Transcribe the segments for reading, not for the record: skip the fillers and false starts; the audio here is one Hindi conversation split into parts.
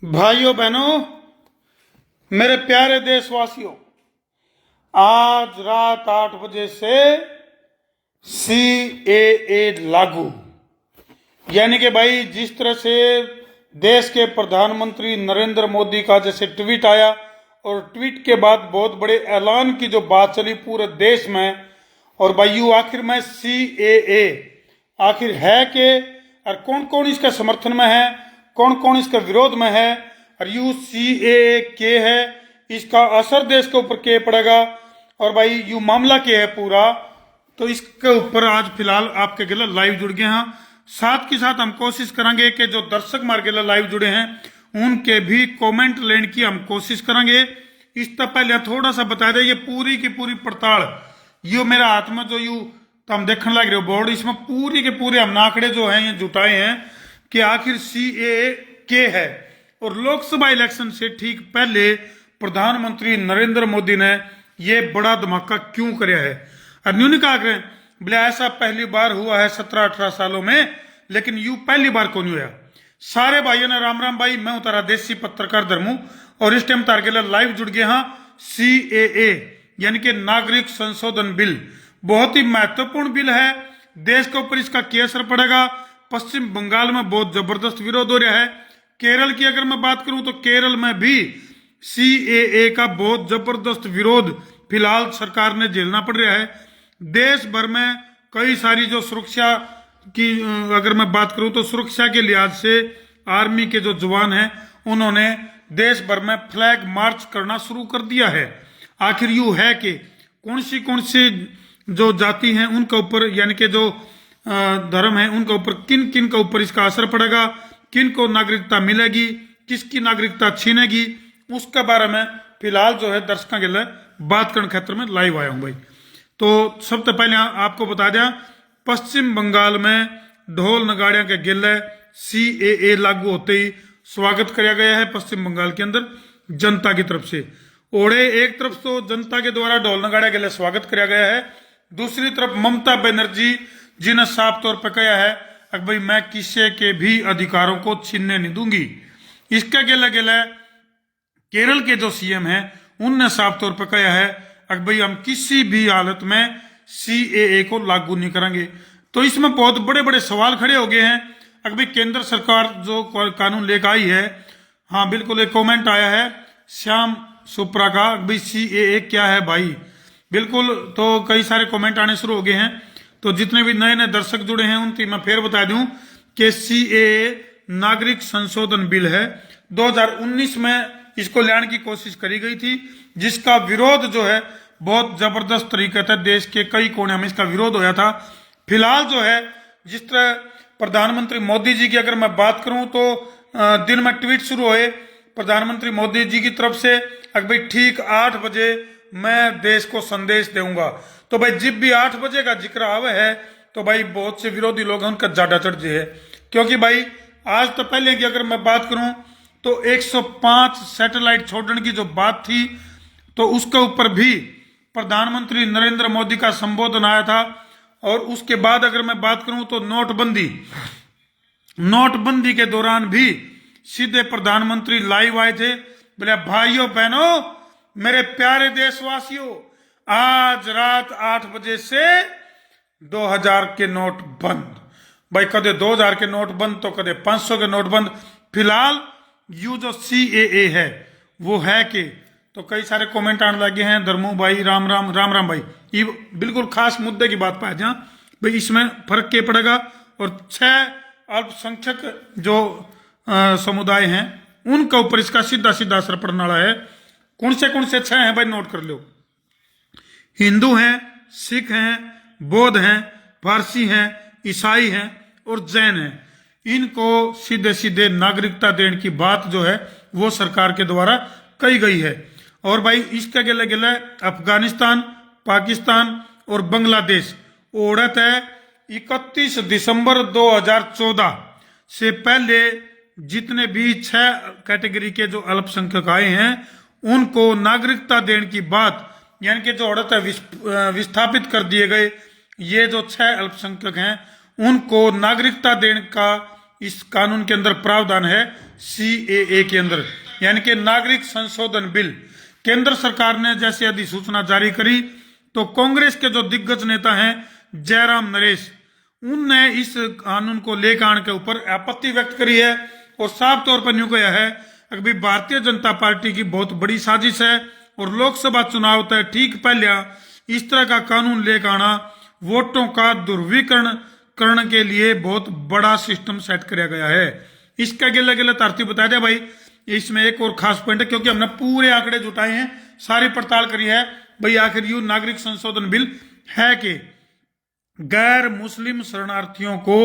भाइयों बहनों, मेरे प्यारे देशवासियों, आज रात 8 बजे से CAA लागू। यानी कि भाई जिस तरह से देश के प्रधानमंत्री नरेंद्र मोदी का जैसे ट्वीट आया और ट्वीट के बाद बहुत बड़े ऐलान की जो बात चली पूरे देश में, और भाई यू आखिर में CAA आखिर है कि और कौन कौन इसका समर्थन में है, कौन कौन इसका विरोध में है, और यू CAA के है, इसका असर देश के ऊपर क्या पड़ेगा, और भाई यू मामला क्या है पूरा, तो इसके ऊपर आज फिलहाल आपके गिला लाइव जुड़ गए हैं। साथ के साथ हम कोशिश करेंगे कि जो दर्शक मार गिला लाइव जुड़े हैं उनके भी कमेंट लेने की हम कोशिश करेंगे। इससे पहले थोड़ा सा बता दें, ये पूरी की पूरी पड़ताल यो मेरा हाथ में जो यू तो हम देखने लग रहे हो बोर्ड, इसमें पूरी के पूरे हम आंकड़े जो हैं ये जुटाए हैं कि आखिर CAA के है। और लोकसभा इलेक्शन से ठीक पहले प्रधानमंत्री नरेंद्र मोदी ने ये बड़ा धमाका क्यों कराया है। और न्यू कहा करें बोले ऐसा पहली बार हुआ है 17-18 सालों में, लेकिन यू पहली बार कौन हुआ। सारे भाइयों ने राम राम भाई, मैं उतारा देसी पत्रकार धर्मू और इस टाइम तारकेला लाइव जुड़ गए हाँ। CAA यानी कि नागरिक संशोधन बिल बहुत ही महत्वपूर्ण बिल है। देश के ऊपर इसका क्या असर पड़ेगा। पश्चिम बंगाल में बहुत जबरदस्त विरोध हो रहा है। केरल की अगर मैं बात करूं तो केरल में भी CAA का बहुत जबरदस्त विरोध फिलहाल सरकार ने झेलना पड़ रहा है। देश भर में कई सारी जो सुरक्षा की अगर मैं बात करूं तो सुरक्षा के लिहाज से आर्मी के जो जवान हैं उन्होंने देश भर में फ्लैग मार्च करना शुरू कर दिया है। आखिर यू है कि कौन सी जो जाति हैं उनके ऊपर यानी कि जो धर्म है उनके ऊपर किन किन के ऊपर इसका असर पड़ेगा, किन को नागरिकता मिलेगी, किसकी नागरिकता छीनेगी, उसके बारे में फिलहाल जो है दर्शकों के लिए बात करने क्षेत्र में लाइव आया हूं भाई। तो सबसे पहले आपको बता दें, पश्चिम बंगाल में ढोल नगाड़ियों के गिले CAA लागू होते ही स्वागत किया गया है पश्चिम बंगाल के अंदर जनता की तरफ से। ओढ़े एक तरफ तो जनता के द्वारा ढोल नगाड़े के लिए स्वागत किया गया है, दूसरी तरफ ममता बनर्जी जी ने साफ तौर पर कहा है कि भाई मैं किसी के भी अधिकारों को छीनने नहीं दूंगी। इसके गिले गिले केरल के जो CM हैं उनने साफ तौर पर कहा है कि भाई हम किसी भी हालत में CAA को लागू नहीं करेंगे। तो इसमें बहुत बड़े बड़े सवाल खड़े हो गए हैं कि भाई केंद्र सरकार जो कानून लेकर आई है, हाँ बिल्कुल एक कमेंट आया है श्याम सुप्रा का, भाई CAA क्या है भाई, बिल्कुल। तो कई सारे कमेंट आने शुरू हो गए हैं। तो जितने भी नए नए दर्शक जुड़े हैं उनकी मैं फिर बता दूं कि CAA नागरिक संशोधन बिल है। 2019 में इसको लाने की कोशिश करी गई थी, जिसका विरोध जो है बहुत जबरदस्त तरीके से देश के कई कोने में इसका विरोध होया था। फिलहाल जो है जिस तरह प्रधानमंत्री मोदी जी की अगर मैं बात करूं तो दिन में ट्वीट शुरू हुए प्रधानमंत्री मोदी जी की तरफ से कि भाई ठीक 8 बजे मैं देश को संदेश दूंगा। तो भाई जब भी 8 बजे का जिक्र आवे है तो भाई बहुत से विरोधी लोग उनका जाडा चढ़ जाए है, क्योंकि भाई आज तो पहले की अगर मैं बात करूं तो 105 सैटेलाइट छोड़ने की जो बात थी तो उसके ऊपर भी प्रधानमंत्री नरेंद्र मोदी का संबोधन आया था। और उसके बाद अगर मैं बात करूं तो नोटबंदी के दौरान भी सीधे प्रधानमंत्री लाइव आए थे, बोले भाइयों बहनों मेरे प्यारे देशवासियों, आज रात 8 बजे से 2000 के नोट बंद। भाई कदे 2000 के नोट बंद तो कदे 500 के नोट बंद। फिलहाल यू जो CAA है वो है कि तो कई सारे कमेंट आने लगे हैं, धर्मू भाई राम राम भाई, ये बिल्कुल खास मुद्दे की बात पाया जहाँ भाई इसमें फर्क क्या पड़ेगा। और 6 अल्पसंख्यक जो समुदाय हैं उनके ऊपर इसका सीधा सीधा असर पड़ने वाला है। कौन से 6 हैं भाई, नोट कर लो। हिंदू हैं, सिख हैं, बौद्ध हैं, फारसी हैं, ईसाई हैं और जैन हैं। इनको सीधे सीधे नागरिकता देने की बात जो है वो सरकार के द्वारा कही गई है। और भाई इसके गिले गिले अफगानिस्तान, पाकिस्तान और बांग्लादेश औरत है 31 दिसंबर 2014 से पहले जितने भी 6 कैटेगरी के जो अल्पसंख्यक आए हैं उनको नागरिकता देने की बात, यानी कि जो औरत है विस्थापित कर दिए गए ये जो 6 अल्पसंख्यक हैं उनको नागरिकता देने का इस कानून के अंदर प्रावधान है CAA के अंदर, यानी कि नागरिक संशोधन बिल। केंद्र सरकार ने जैसे अधिसूचना जारी करी तो कांग्रेस के जो दिग्गज नेता हैं जयराम नरेश, उनने इस कानून को लेकर आने के ऊपर आपत्ति व्यक्त करी है और साफ तौर पर न्यू कहा है कि भारतीय जनता पार्टी की बहुत बड़ी साजिश है और लोकसभा चुनाव तय ठीक पहले इस तरह का कानून लेकर आना वोटों का दुर्विकरण करने के लिए बहुत बड़ा सिस्टम सेट किया गया है। इसका अगले अगले तरतीब बता दिया भाई। इसमें एक और खास पॉइंट है, क्योंकि हमने पूरे आंकड़े जुटाए हैं, सारी पड़ताल करी है भाई आखिर यू नागरिक संशोधन बिल है कि गैर मुस्लिम शरणार्थियों को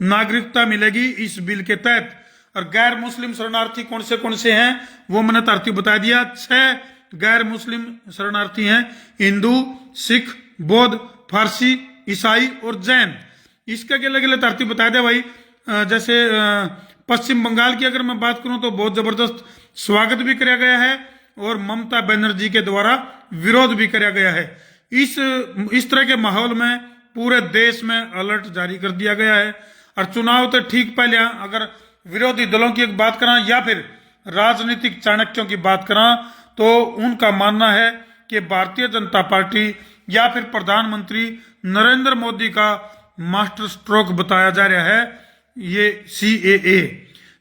नागरिकता मिलेगी इस बिल के तहत। और गैर मुस्लिम शरणार्थी कौन से हैं वो मैंने तरतीब बता दिया। 6 गैर मुस्लिम शरणार्थी हैं, हिंदू, सिख, बौद्ध, फारसी, ईसाई और जैन। इसके अगले अगले तरतीब बता दिया भाई। जैसे पश्चिम बंगाल की अगर मैं बात करूं तो बहुत जबरदस्त स्वागत भी किया गया है और ममता बनर्जी के द्वारा विरोध भी किया गया है। इस तरह के माहौल में पूरे देश में अलर्ट जारी कर दिया गया है। और चुनाव तो ठीक पहले अगर विरोधी दलों की बात करा या फिर राजनीतिक चाणक्यों की बात करा तो उनका मानना है कि भारतीय जनता पार्टी या फिर प्रधानमंत्री नरेंद्र मोदी का मास्टर स्ट्रोक बताया जा रहा है ये CAA।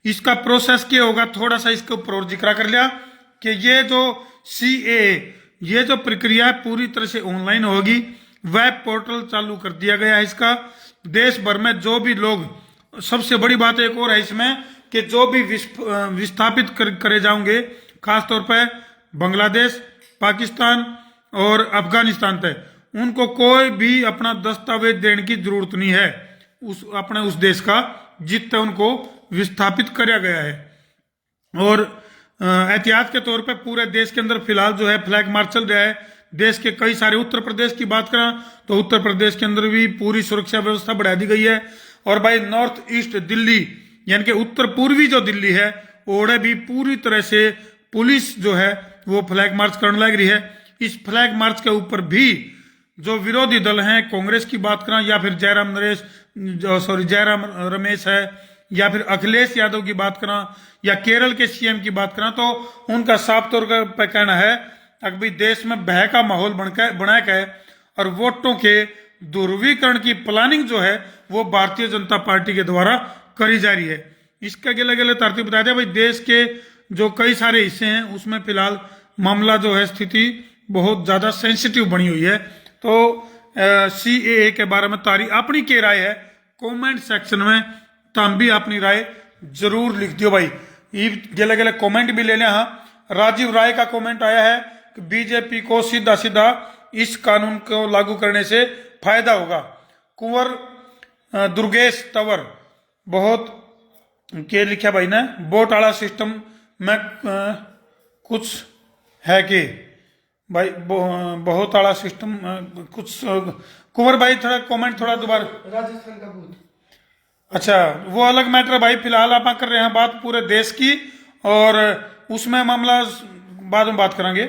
इसका प्रोसेस क्या होगा, थोड़ा सा इसके ऊपर और जिक्र कर लिया कि ये जो CAA ये जो प्रक्रिया है पूरी तरह से ऑनलाइन होगी। वेब पोर्टल चालू कर दिया गया है इसका। देश भर में जो भी लोग, सबसे बड़ी बात एक और है इसमें कि जो भी विस्थापित करे जाओगे खासतौर पर बांग्लादेश, पाकिस्तान और अफगानिस्तान तक, उनको कोई भी अपना दस्तावेज देने की जरूरत नहीं है उस देश का जितने उनको विस्थापित किया गया है। और एहतियात के तौर पे पूरे देश के अंदर फिलहाल जो है फ्लैग मार्च चल रहा है। देश के कई सारे, उत्तर प्रदेश की बात करें तो उत्तर प्रदेश के अंदर भी पूरी सुरक्षा व्यवस्था बढ़ा दी गई है। और भाई नॉर्थ ईस्ट दिल्ली यानी कि उत्तर पूर्वी जो दिल्ली है ओड़े भी पूरी तरह से पुलिस जो है वो फ्लैग मार्च करने लग रही है। इस फ्लैग मार्च के ऊपर भी जो विरोधी दल हैं, कांग्रेस की बात करें या फिर जयराम रमेश है या फिर अखिलेश यादव की बात करें या केरल के CM की बात करें, तो उनका साफ तौर पर कहना है अभी देश में भय का माहौल बनाया गया है और वोटों के ध्रुवीकरण की प्लानिंग जो है वो भारतीय जनता पार्टी के द्वारा करी जा रही है। इसके अगले अगले तरतीब बता दिया भाई। देश के जो कई सारे हिस्से हैं उसमें फिलहाल मामला जो है स्थिति बहुत ज्यादा सेंसिटिव बनी हुई है। तो CAA के बारे में तारी अपनी क्या राय है कमेंट सेक्शन में तुम भी अपनी राय जरूर लिख दियो भाई। गले गले कमेंट भी ले लें। हाँ, राजीव राय का कमेंट आया है कि बीजेपी को सीधा सीधा इस कानून को लागू करने से फायदा होगा। कुंवर दुर्गेश तंवर बहुत के लिखा भाई ने, वोट वाला सिस्टम में कुछ है कि भाई बहुत आला सिस्टम कुछ। कुंवर भाई थोड़ा कमेंट थोड़ा दोबारा। राजस्थान का बूथ, अच्छा वो अलग मैटर है भाई। फिलहाल आप कर रहे हैं बात पूरे देश की और उसमें मामला बाद में बात करेंगे।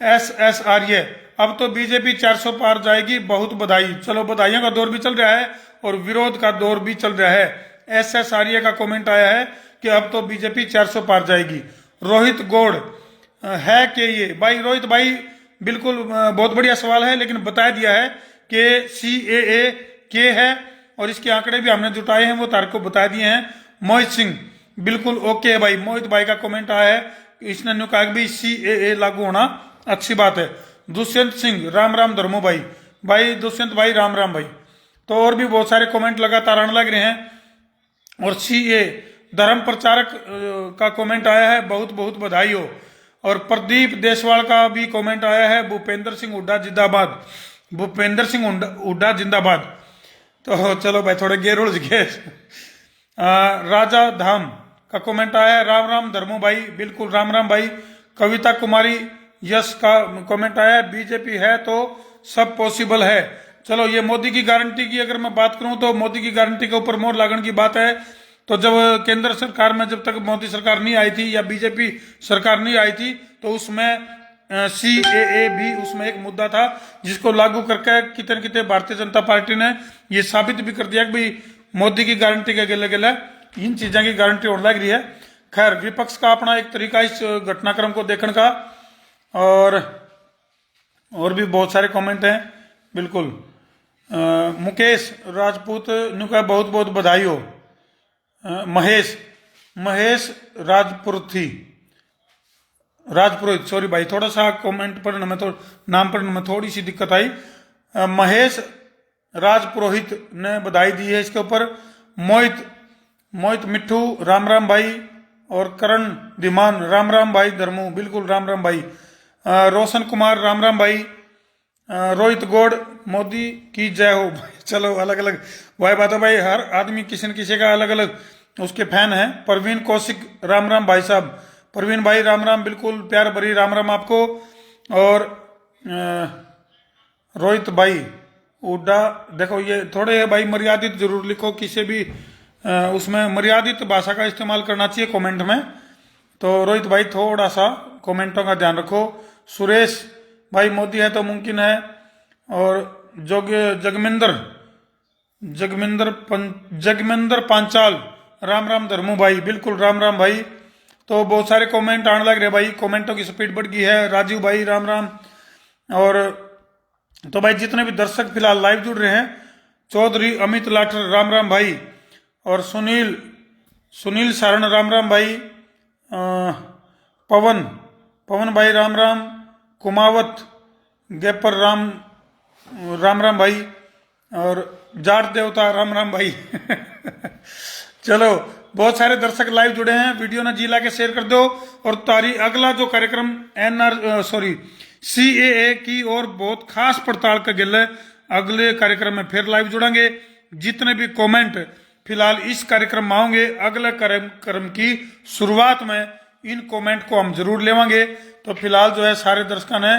SSRA अब तो बीजेपी 400 पार जाएगी, बहुत बधाई। चलो बधाइयों का दौर भी चल रहा है और विरोध का दौर भी चल रहा है। SSRA का कमेंट आया है कि अब तो बीजेपी 400 पार जाएगी। रोहित गौड़ है कि ये भाई, रोहित भाई बिल्कुल बहुत बढ़िया सवाल है, लेकिन बता दिया है कि CAA के है और इसके आंकड़े भी हमने जुटाए हैं, वो तार को बता दिए हैं। मोहित सिंह बिल्कुल ओके है भाई। मोहित भाई का कमेंट आया है, इसने कहा भी CAA लागू होना अच्छी बात है। दुष्यंत सिंह राम राम धर्मो भाई, भाई दुष्यंत भाई राम राम भाई। तो और भी बहुत सारे कमेंट लगातार आने लग रहे हैं। और CA धर्म प्रचारक का कमेंट आया है, बहुत बहुत बधाई हो। और प्रदीप देशवाल का भी कमेंट आया है, भूपेंद्र सिंह हुड्डा जिंदाबाद, भूपेंद्र सिंह हुड्डा जिंदाबाद। तो चलो भाई थोड़े गेर उलझ गए। राजा धाम का कमेंट आया है, राम राम धर्मो भाई, बिल्कुल राम राम भाई। कविता कुमारी यश का कमेंट आया है, बीजेपी है तो सब पॉसिबल है। चलो ये मोदी की गारंटी की अगर मैं बात करूं तो मोदी की गारंटी के ऊपर मोहर लागण की बात है। तो जब केंद्र सरकार में जब तक मोदी सरकार नहीं आई थी या बीजेपी सरकार नहीं आई थी तो उसमें CAA भी उसमें एक मुद्दा था जिसको लागू करके कितने कितने भारतीय जनता पार्टी ने ये साबित भी कर दिया कि भाई मोदी की गारंटी के गले गले इन चीज़ों की गारंटी और लग रही है। खैर, विपक्ष का अपना एक तरीका इस घटनाक्रम को देखने का। और भी बहुत सारे कमेंट हैं। बिल्कुल, मुकेश राजपूत नु का बहुत बहुत बधाई हो। महेश राजपुरोहित, सॉरी भाई, थोड़ा सा कमेंट पढ़ने में, नाम पढ़ने में थोड़ी सी दिक्कत आई। महेश राजपुरोहित ने बधाई दी है इसके ऊपर। मोहित मिट्ठू राम राम भाई, और करण धीमान राम राम भाई धर्मू, बिल्कुल राम राम भाई। रोशन कुमार राम राम भाई। रोहित गौड़ मोदी की जय हो भाई। चलो, अलग अलग भाई बात है भाई, हर आदमी किसी न किसी का अलग अलग उसके फैन है। परवीन कौशिक राम राम भाई साहब। परवीन भाई राम राम, बिल्कुल प्यार भरी राम राम आपको। और रोहित भाई उड्डा, देखो ये थोड़े है भाई, मर्यादित जरूर लिखो, किसी भी उसमें मर्यादित भाषा का इस्तेमाल करना चाहिए कमेंट में। तो रोहित भाई थोड़ा सा कमेंटों का ध्यान रखो। सुरेश भाई, मोदी है तो मुमकिन है। और जगमिंदर पांचाल राम राम धर्मू भाई, बिल्कुल राम राम भाई। तो बहुत सारे कमेंट आने लग रहे भाई, कमेंटों की स्पीड बढ़ गई है। राजीव भाई राम राम। और तो भाई जितने भी दर्शक फिलहाल लाइव जुड़ रहे हैं, चौधरी अमित लाठर राम राम भाई, और सुनील सारण राम राम भाई। पवन भाई राम राम। कुमावत गेपर राम राम भाई, और जाट देवता राम राम भाई। चलो, बहुत सारे दर्शक लाइव जुड़े हैं, वीडियो ने जी ला के शेयर कर दो। और अगला जो कार्यक्रम CAA की और बहुत खास पड़ताल का गिल है, अगले कार्यक्रम में फिर लाइव जुड़ेंगे। जितने भी कमेंट फिलहाल इस कार्यक्रम में होंगे, अगले कार्यक्रम की शुरुआत में इन कमेंट को हम जरूर लेवांगे। तो फिलहाल जो है सारे दर्शकों ने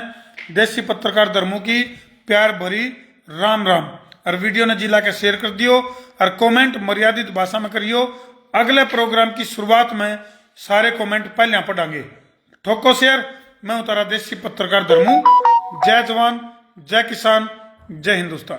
देसी पत्रकार धर्मों की प्यार भरी राम राम, और वीडियो ने जिला के शेयर कर दियो, और कमेंट मर्यादित भाषा में करियो। अगले प्रोग्राम की शुरुआत में सारे कमेंट पहले पढ़ांगे। ठोको शेयर। मैं उतारा देसी पत्रकार धर्मू। जय जवान, जय किसान, जय हिंदुस्तान।